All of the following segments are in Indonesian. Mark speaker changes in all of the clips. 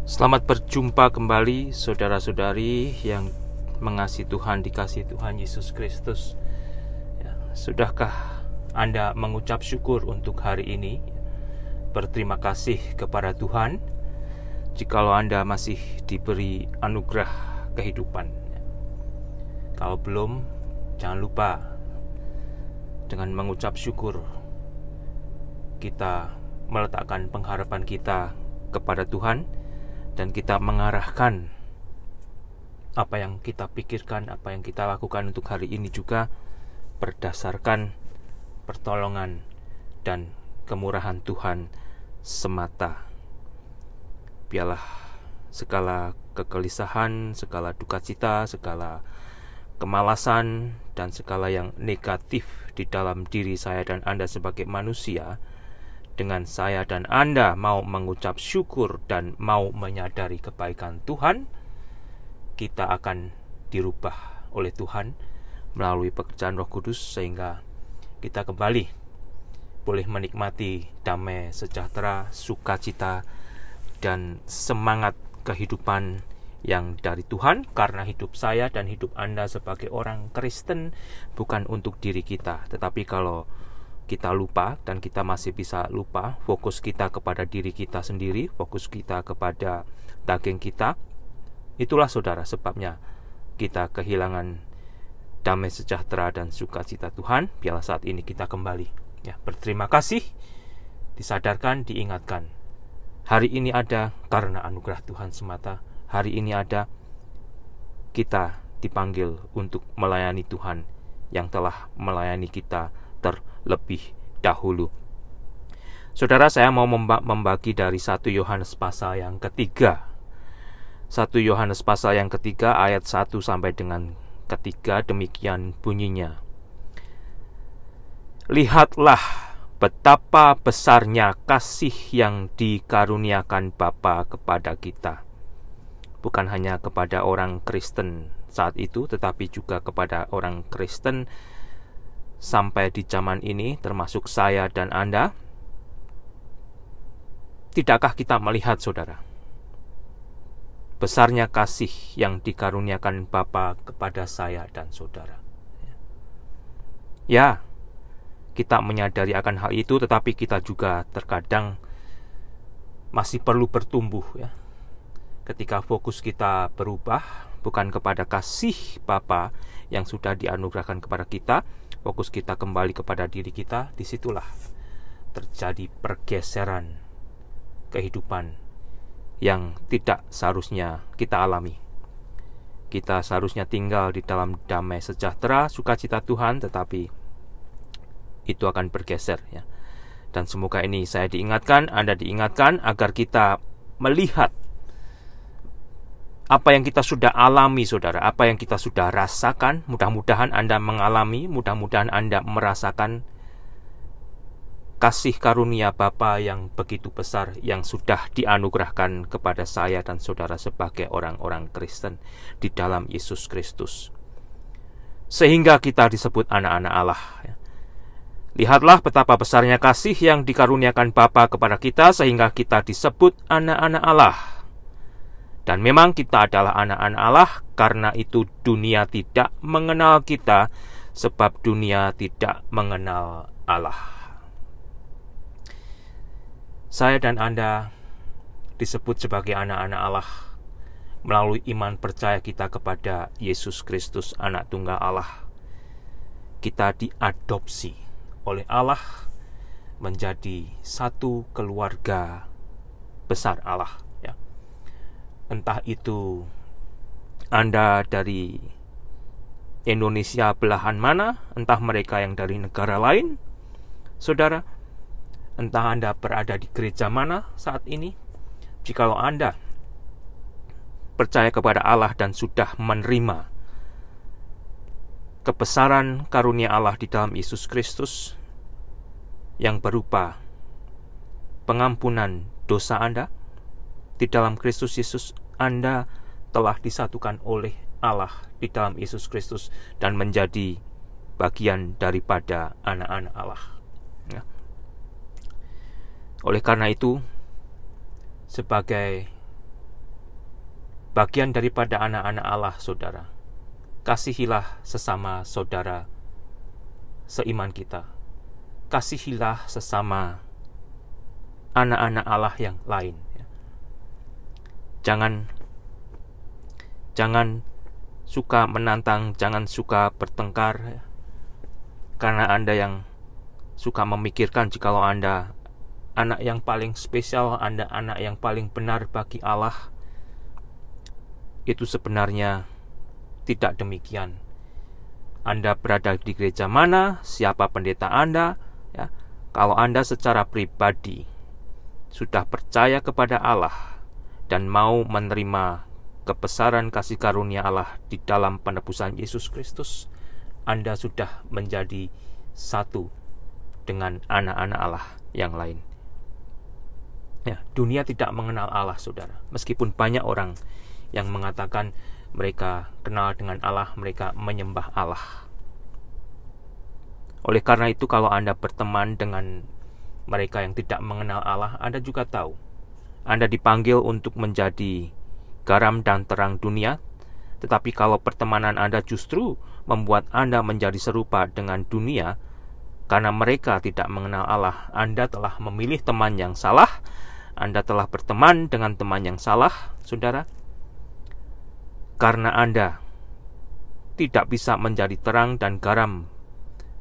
Speaker 1: Selamat berjumpa kembali saudara-saudari yang mengasihi Tuhan, dikasihi Tuhan Yesus Kristus. Sudahkah Anda mengucap syukur untuk hari ini? Berterima kasih kepada Tuhan jikalau Anda masih diberi anugerah kehidupan. Kalau belum, jangan lupa dengan mengucap syukur kita meletakkan pengharapan kita kepada Tuhan, dan kita mengarahkan apa yang kita pikirkan, apa yang kita lakukan untuk hari ini juga berdasarkan pertolongan dan kemurahan Tuhan semata. Biarlah segala kegelisahan, segala duka cita, segala kemalasan, dan segala yang negatif di dalam diri saya dan Anda sebagai manusia, dengan saya dan Anda mau mengucap syukur dan mau menyadari kebaikan Tuhan, kita akan dirubah oleh Tuhan melalui pekerjaan Roh Kudus, sehingga kita kembali boleh menikmati damai sejahtera, sukacita, dan semangat kehidupan yang dari Tuhan. Karena hidup saya dan hidup Anda sebagai orang Kristen bukan untuk diri kita, tetapi kalau kita lupa, dan kita masih bisa lupa, fokus kita kepada diri kita sendiri, fokus kita kepada daging kita, itulah saudara sebabnya kita kehilangan damai sejahtera dan sukacita Tuhan. Biarlah saat ini kita kembali berterima kasih, disadarkan, diingatkan, hari ini ada karena anugerah Tuhan semata. Hari ini ada, kita dipanggil untuk melayani Tuhan yang telah melayani kita terlebih dahulu. Saudara, saya mau membagi dari 1 Yohanes pasal yang ketiga. 1 Yohanes pasal yang ketiga ayat 1 sampai dengan ketiga, demikian bunyinya. Lihatlah betapa besarnya kasih yang dikaruniakan Bapa kepada kita. Bukan hanya kepada orang Kristen saat itu, tetapi juga kepada orang Kristen sampai di zaman ini, termasuk saya dan Anda. Tidakkah kita melihat, saudara, besarnya kasih yang dikaruniakan Bapa kepada saya dan saudara? Ya, kita menyadari akan hal itu, tetapi kita juga terkadang masih perlu bertumbuh, ketika fokus kita berubah bukan kepada kasih Bapa yang sudah dianugerahkan kepada kita, fokus kita kembali kepada diri kita. Disitulah terjadi pergeseran kehidupan yang tidak seharusnya kita alami. Kita seharusnya tinggal di dalam damai sejahtera, sukacita Tuhan, tetapi itu akan bergeser, Dan semoga ini saya diingatkan, Anda diingatkan, agar kita melihat apa yang kita sudah alami, saudara, apa yang kita sudah rasakan. Mudah-mudahan Anda mengalami, mudah-mudahan Anda merasakan kasih karunia Bapa yang begitu besar yang sudah dianugerahkan kepada saya dan saudara sebagai orang-orang Kristen di dalam Yesus Kristus, sehingga kita disebut anak-anak Allah. Lihatlah betapa besarnya kasih yang dikaruniakan Bapa kepada kita, sehingga kita disebut anak-anak Allah. Dan memang kita adalah anak-anak Allah, karena itu dunia tidak mengenal kita, sebab dunia tidak mengenal Allah. Saya dan Anda disebut sebagai anak-anak Allah melalui iman percaya kita kepada Yesus Kristus, Anak Tunggal Allah. Kita diadopsi oleh Allah menjadi satu keluarga besar Allah. Entah itu Anda dari Indonesia belahan mana, entah mereka yang dari negara lain, saudara, entah Anda berada di gereja mana saat ini, jikalau Anda percaya kepada Allah dan sudah menerima kebesaran karunia Allah di dalam Yesus Kristus yang berupa pengampunan dosa Anda, di dalam Kristus Yesus Anda telah disatukan oleh Allah di dalam Yesus Kristus dan menjadi bagian daripada anak-anak Allah. Oleh karena itu, sebagai bagian daripada anak-anak Allah, saudara. Kasihilah sesama saudara seiman kita. Kasihilah sesama anak-anak Allah yang lain. Jangan suka menantang, jangan suka bertengkar, karena Anda yang suka memikirkan jikalau Anda anak yang paling spesial, Anda anak yang paling benar bagi Allah. Itu sebenarnya tidak demikian. Anda berada di gereja mana, siapa pendeta Anda, ya. Kalau Anda secara pribadi sudah percaya kepada Allah dan mau menerima kebesaran kasih karunia Allah di dalam penebusan Yesus Kristus, Anda sudah menjadi satu dengan anak-anak Allah yang lain. Ya, dunia tidak mengenal Allah, saudara. Meskipun banyak orang yang mengatakan mereka kenal dengan Allah, mereka menyembah Allah. Oleh karena itu, kalau Anda berteman dengan mereka yang tidak mengenal Allah, Anda juga tahu Anda dipanggil untuk menjadi garam dan terang dunia. Tetapi kalau pertemanan Anda justru membuat Anda menjadi serupa dengan dunia, karena mereka tidak mengenal Allah, Anda telah memilih teman yang salah. Anda telah berteman dengan teman yang salah, saudara. Karena Anda tidak bisa menjadi terang dan garam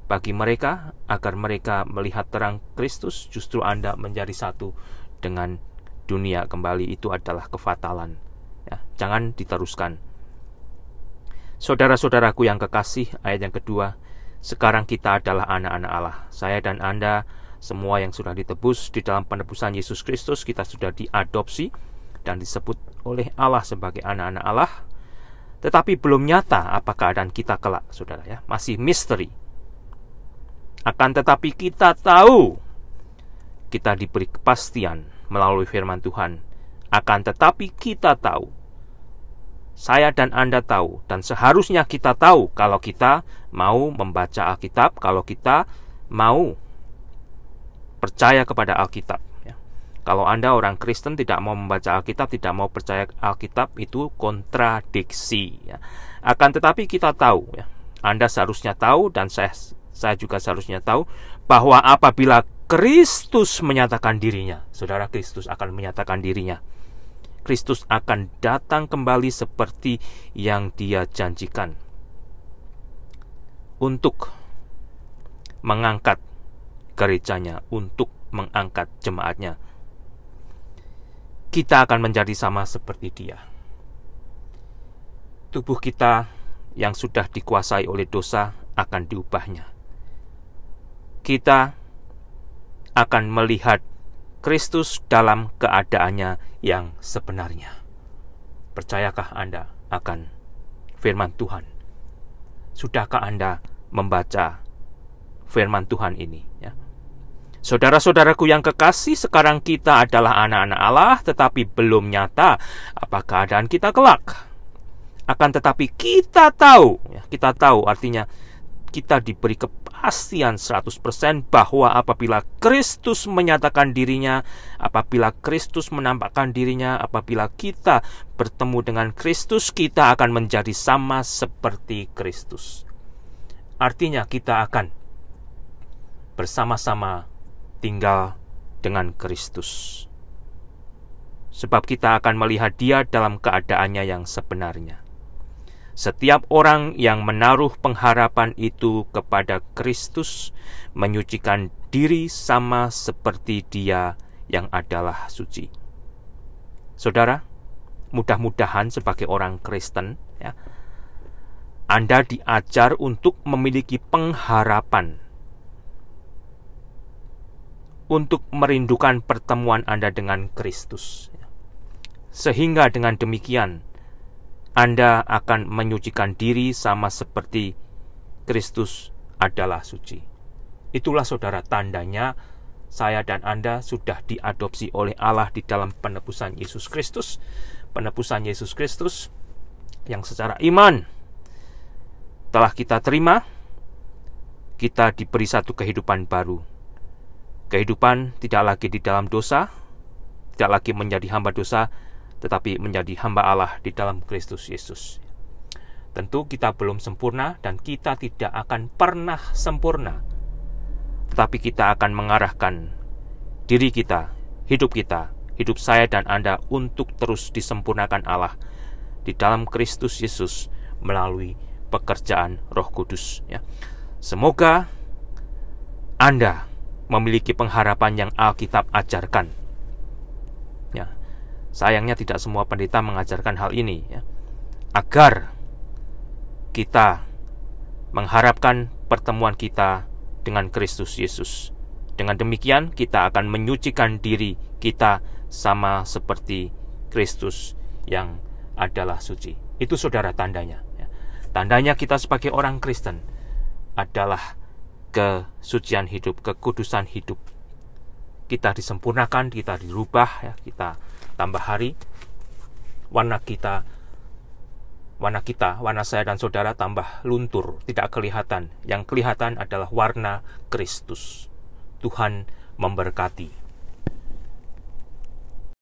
Speaker 1: bagi mereka, agar mereka melihat terang Kristus, justru Anda menjadi satu dengan dunia kembali. Itu adalah kefatalan. Ya, jangan diteruskan. Saudara-saudaraku yang kekasih, ayat yang kedua, sekarang kita adalah anak-anak Allah. Saya dan Anda, semua yang sudah ditebus di dalam penebusan Yesus Kristus, kita sudah diadopsi dan disebut oleh Allah sebagai anak-anak Allah. Tetapi belum nyata apa keadaan kita kelak, saudara, ya. Masih misteri. Akan tetapi kita tahu, kita diberi kepastian melalui firman Tuhan. Akan tetapi kita tahu, saya dan Anda tahu, dan seharusnya kita tahu kalau kita mau membaca Alkitab, kalau kita mau percaya kepada Alkitab. Kalau Anda orang Kristen tidak mau membaca Alkitab, tidak mau percaya Alkitab, itu kontradiksi, ya. Akan tetapi kita tahu, ya. Anda seharusnya tahu, dan saya juga seharusnya tahu, bahwa apabila Kristus menyatakan dirinya, saudara, Kristus akan menyatakan dirinya. Kristus akan datang kembali seperti yang Dia janjikan untuk mengangkat gerejanya, untuk mengangkat jemaatnya. Kita akan menjadi sama seperti Dia. Tubuh kita yang sudah dikuasai oleh dosa akan diubahnya. Kita akan melihat Kristus dalam keadaannya yang sebenarnya. Percayakah Anda akan firman Tuhan? Sudahkah Anda membaca firman Tuhan ini, ya? Saudara-saudaraku yang kekasih, sekarang kita adalah anak-anak Allah, tetapi belum nyata apa keadaan kita kelak. Akan tetapi kita tahu, ya, kita tahu artinya kita diberi kepastian 100% bahwa apabila Kristus menyatakan dirinya, apabila Kristus menampakkan dirinya, apabila kita bertemu dengan Kristus, kita akan menjadi sama seperti Kristus. Artinya kita akan bersama-sama tinggal dengan Kristus. Sebab kita akan melihat Dia dalam keadaannya yang sebenarnya. Setiap orang yang menaruh pengharapan itu kepada Kristus menyucikan diri sama seperti Dia yang adalah suci. Saudara, mudah-mudahan sebagai orang Kristen, ya, Anda diajar untuk memiliki pengharapan, untuk merindukan pertemuan Anda dengan Kristus. Sehingga dengan demikian, Anda akan menyucikan diri sama seperti Kristus adalah suci. Itulah, saudara, tandanya saya dan Anda sudah diadopsi oleh Allah di dalam penebusan Yesus Kristus. Penebusan Yesus Kristus yang secara iman telah kita terima. Kita diberi satu kehidupan baru. Kehidupan tidak lagi di dalam dosa, tidak lagi menjadi hamba dosa, tetapi menjadi hamba Allah di dalam Kristus Yesus. Tentu kita belum sempurna dan kita tidak akan pernah sempurna, tetapi kita akan mengarahkan diri kita, hidup saya dan Anda untuk terus disempurnakan Allah di dalam Kristus Yesus melalui pekerjaan Roh Kudus. Ya. Semoga Anda memiliki pengharapan yang Alkitab ajarkan. Ya. Sayangnya tidak semua pendeta mengajarkan hal ini, ya. Agar kita mengharapkan pertemuan kita dengan Kristus Yesus. Dengan demikian kita akan menyucikan diri kita sama seperti Kristus yang adalah suci. Itu saudara tandanya, ya. Tandanya kita sebagai orang Kristen adalah kesucian hidup, kekudusan hidup. Kita disempurnakan, kita dirubah, ya. Kita tambah hari, warna saya dan saudara tambah luntur, tidak kelihatan. Yang kelihatan adalah warna Kristus. Tuhan memberkati.